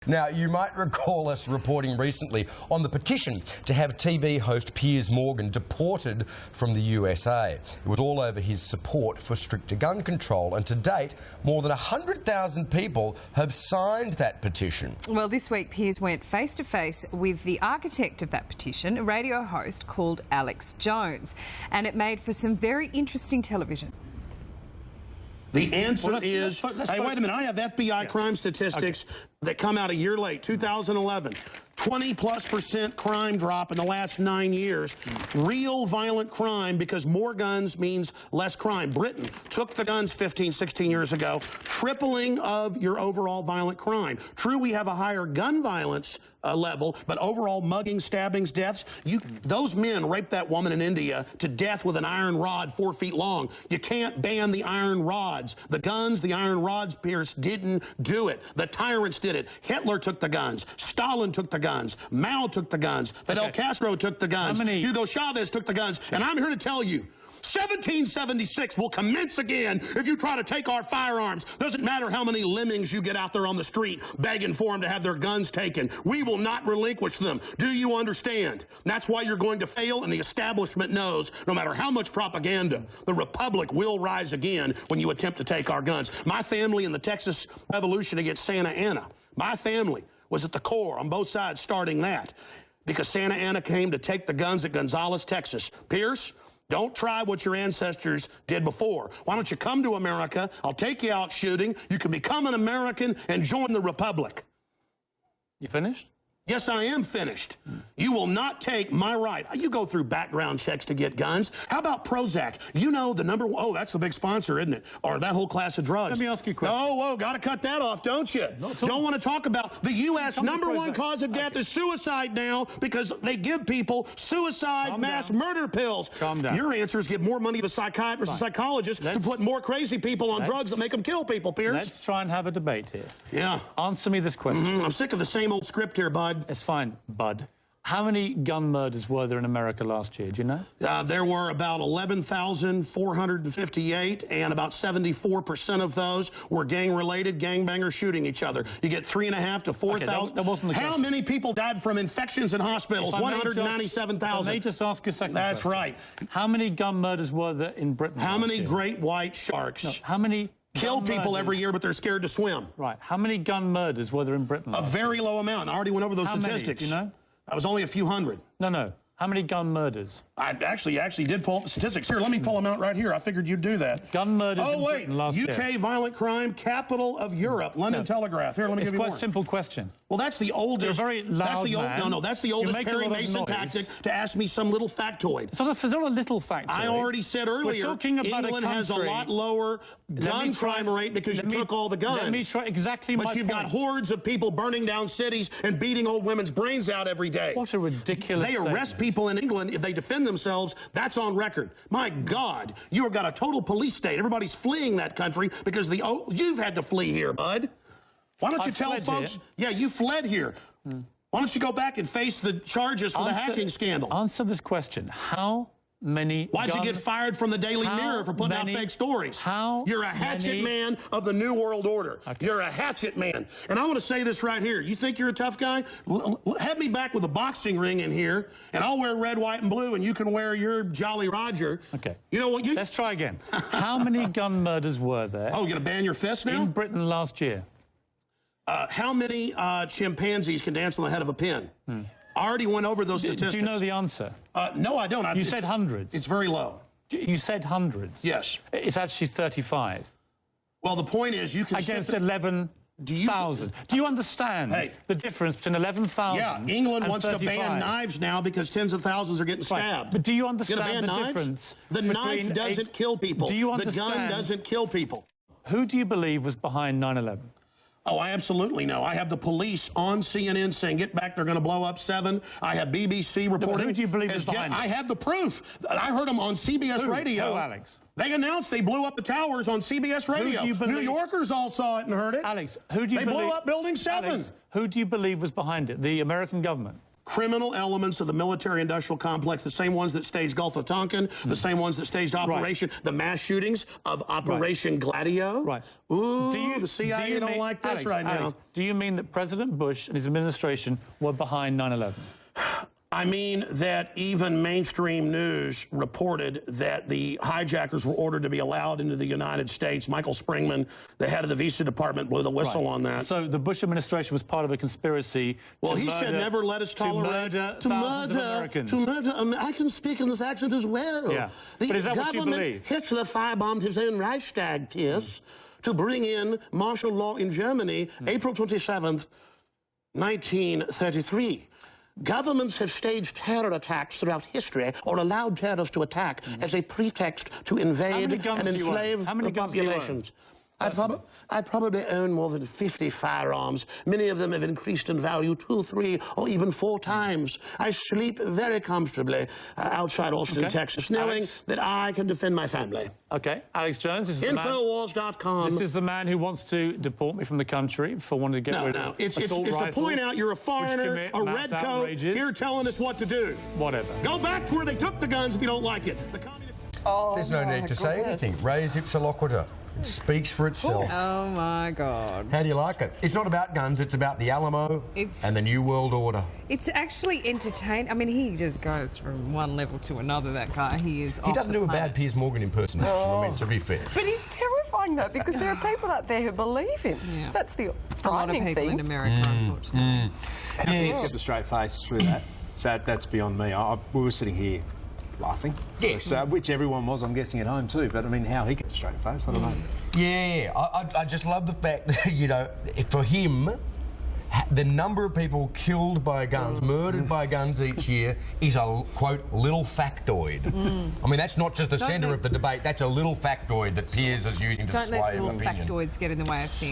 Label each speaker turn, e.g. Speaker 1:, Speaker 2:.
Speaker 1: Now, you might recall us reporting recently on the petition to have TV host Piers Morgan deported from the USA. It was all over his support for stricter gun control, and to date, more than 100,000 people have signed that petition.
Speaker 2: Well, this week, Piers went face-to-face with the architect of that petition, a radio host called Alex Jones, and it made for some very interesting television.
Speaker 3: The answer is, hey, wait a minute, I have FBI crime statistics that come out a year late, 2011. 20+% crime drop in the last 9 years. Real violent crime, because more guns means less crime. Britain took the guns 15, 16 years ago, tripling of your overall violent crime. True, we have a higher gun violence level, but overall muggings, stabbings, deaths, those men raped that woman in India to death with an iron rod 4 feet long. You can't ban the iron rods. The guns, the iron rods, Pierce, didn't do it. The tyrants did it. Hitler took the guns. Stalin took the guns. Mao took the guns. Fidel Castro took the guns. Hugo Chavez took the guns. And I'm here to tell you, 1776 will commence again if you try to take our firearms. Doesn't matter how many lemmings you get out there on the street begging for them to have their guns taken. We will not relinquish them. Do you understand? That's why you're going to fail, and the establishment knows no matter how much propaganda, the Republic will rise again when you attempt to take our guns. My family in the Texas Revolution against Santa Anna, my family was at the core on both sides starting that, because Santa Anna came to take the guns at Gonzales, Texas. Pierce, don't try what your ancestors did before. Why don't you come to America? I'll take you out shooting. You can become an American and join the Republic.
Speaker 4: You finished?
Speaker 3: Yes, I am finished. You will not take my right. You go through background checks to get guns. How about Prozac? You know the number one, oh, that's the big sponsor, isn't it? Or that whole class of drugs.
Speaker 4: Let me ask you a question.
Speaker 3: Oh, whoa, got to cut that off, don't you? Don't want to talk about the U.S. number one cause of death is suicide now, because they give people suicide mass murder pills.
Speaker 4: Calm down.
Speaker 3: Your answer is give more money to psychiatrists and psychologists to put more crazy people on drugs that make them kill people, Pierce.
Speaker 4: Let's try and have a debate here.
Speaker 3: Yeah.
Speaker 4: Answer me this question.
Speaker 3: I'm sick of the same old script here, bud.
Speaker 4: It's fine, bud. How many gun murders were there in America last year? Do you know?
Speaker 3: There were about 11,458, and about 74% of those were gang-related, gangbangers shooting each other. You get 3,500 to 4,000.
Speaker 4: That wasn't the question.
Speaker 3: How many people died from infections in hospitals? 197,000.
Speaker 4: Let me just ask you a second.
Speaker 3: That's right.
Speaker 4: How many gun murders were there in Britain?
Speaker 3: How many great white sharks?
Speaker 4: No, how many
Speaker 3: kill people every year, but they're scared to swim?
Speaker 4: Right. How many gun murders were there in Britain?
Speaker 3: A very low amount. I already went over those statistics.
Speaker 4: Many, do you know?
Speaker 3: That was only a few hundred.
Speaker 4: No. How many gun murders?
Speaker 3: I actually did pull up the statistics. Here, let me pull them out right here. I figured you'd do that.
Speaker 4: Gun murders in Britain last year.
Speaker 3: UK violent crime, capital of Europe, London Telegraph. Here, let me give you more.
Speaker 4: It's quite a simple question.
Speaker 3: Well, that's the oldest.
Speaker 4: You're a very loud man.
Speaker 3: That's the oldest Perry Mason tactic to ask me some little factoid.
Speaker 4: It's not a little factoid.
Speaker 3: I already said earlier,
Speaker 4: we're talking about
Speaker 3: England has a lot lower gun crime rate because you took all the guns.
Speaker 4: Let me try exactly my point.
Speaker 3: But you've got hordes of people burning down cities and beating old women's brains out every day.
Speaker 4: What a ridiculous
Speaker 3: They arrest people in England if they defend themselves. That's on record. My God, you have got a total police state. Everybody's fleeing that country because you've had to flee here, bud. Why don't you tell folks? Yeah, you fled here. Why don't you go back and face the charges for the hacking scandal?
Speaker 4: Answer this question. How many
Speaker 3: Why'd you get fired from the Daily Mirror for putting out fake stories? You're a hatchet man of the New World Order. You're a hatchet man. And I want to say this right here. You think you're a tough guy? Have me back with a boxing ring in here, and I'll wear red, white, and blue, and you can wear your Jolly Roger.
Speaker 4: Okay.
Speaker 3: You know what?
Speaker 4: Let's try again. How many gun murders were there?
Speaker 3: Oh, you're going to ban your fist now?
Speaker 4: In Britain last year.
Speaker 3: How many chimpanzees can dance on the head of a pin? I already went over those statistics.
Speaker 4: Do you know the answer?
Speaker 3: No, I don't.
Speaker 4: You said hundreds.
Speaker 3: It's very low.
Speaker 4: You said hundreds.
Speaker 3: Yes.
Speaker 4: It's actually 35.
Speaker 3: Well, the point is you can...
Speaker 4: Against 11,000. Do you understand the difference between 11,000
Speaker 3: Yeah, England
Speaker 4: and
Speaker 3: wants
Speaker 4: 35?
Speaker 3: to ban knives now because tens of thousands are getting stabbed.
Speaker 4: But do you understand the difference?
Speaker 3: The knife doesn't kill people.
Speaker 4: Do you understand?
Speaker 3: The gun doesn't kill people.
Speaker 4: Who do you believe was behind 9/11?
Speaker 3: Oh, I absolutely know. I have the police on CNN saying, get back, they're going to blow up 7. I have BBC reporting.
Speaker 4: Who do you believe is behind it?
Speaker 3: I have the proof. I heard them on CBS Radio.
Speaker 4: Who, Alex?
Speaker 3: They announced they blew up the towers on CBS Radio. New Yorkers all saw it and heard it.
Speaker 4: Alex, who do you believe?
Speaker 3: They blew up Building 7.
Speaker 4: Alex, who do you believe was behind it? The American government?
Speaker 3: criminal elements of the military-industrial complex, the same ones that staged Gulf of Tonkin, the same ones that staged the mass shootings of Operation Gladio.
Speaker 4: Right.
Speaker 3: Ooh, the CIA don't like this now.
Speaker 4: Do you mean that President Bush and his administration were behind 9/11?
Speaker 3: I mean that even mainstream news reported that the hijackers were ordered to be allowed into the United States. Michael Springman, the head of the visa department, blew the whistle on that.
Speaker 4: So the Bush administration was part of a conspiracy
Speaker 3: he said never let us tolerate
Speaker 4: to murder Americans.
Speaker 3: I can speak in this accent as well.
Speaker 4: Yeah.
Speaker 3: The
Speaker 4: But is that what you
Speaker 3: government,
Speaker 4: believe?
Speaker 3: Hitler firebombed his own Reichstag, Piers, to bring in martial law in Germany, April 27th, 1933. Governments have staged terror attacks throughout history or allowed terrorists to attack as a pretext to invade and enslave the populations. I probably own more than 50 firearms. Many of them have increased in value 2, 3, or even 4 times. I sleep very comfortably outside Austin, Texas, knowing that I can defend my family.
Speaker 4: Okay, Alex Jones, this is
Speaker 3: Infowars.com.
Speaker 4: This is the man who wants to deport me from the country for wanting to get rid of
Speaker 3: it's to point out you're a foreigner, a redcoat, here telling us what to do.
Speaker 4: Whatever.
Speaker 3: Go back to where they took the guns if you don't like it. The communists...
Speaker 1: There's no need to say anything. Res ipsa loquitur. It speaks for itself.
Speaker 2: Oh, my God.
Speaker 1: How do you like it? It's not about guns, it's about the Alamo and the New World Order.
Speaker 2: It's actually entertaining. I mean, he just goes from one level to another, that guy. He doesn't
Speaker 1: do a bad Piers Morgan impersonation, I mean, to be fair.
Speaker 5: But he's terrifying, though, because there are people out there who believe him. Yeah. That's the frightening thing.
Speaker 2: A lot of people in America, unfortunately.
Speaker 6: How he's kept a straight face through that. That's beyond me. We were sitting here laughing.
Speaker 1: Yes.
Speaker 6: Which everyone was, I'm guessing, at home too. But, I mean, how he gets a straight face, I don't know.
Speaker 1: Yeah, I just love the fact that, you know, for him, the number of people killed by guns, murdered by guns each year is a, quote, little factoid. I mean, that's not just the centre of the debate, that's a little factoid that Piers is using to sway opinion.
Speaker 2: Don't let little factoids get in the way of things.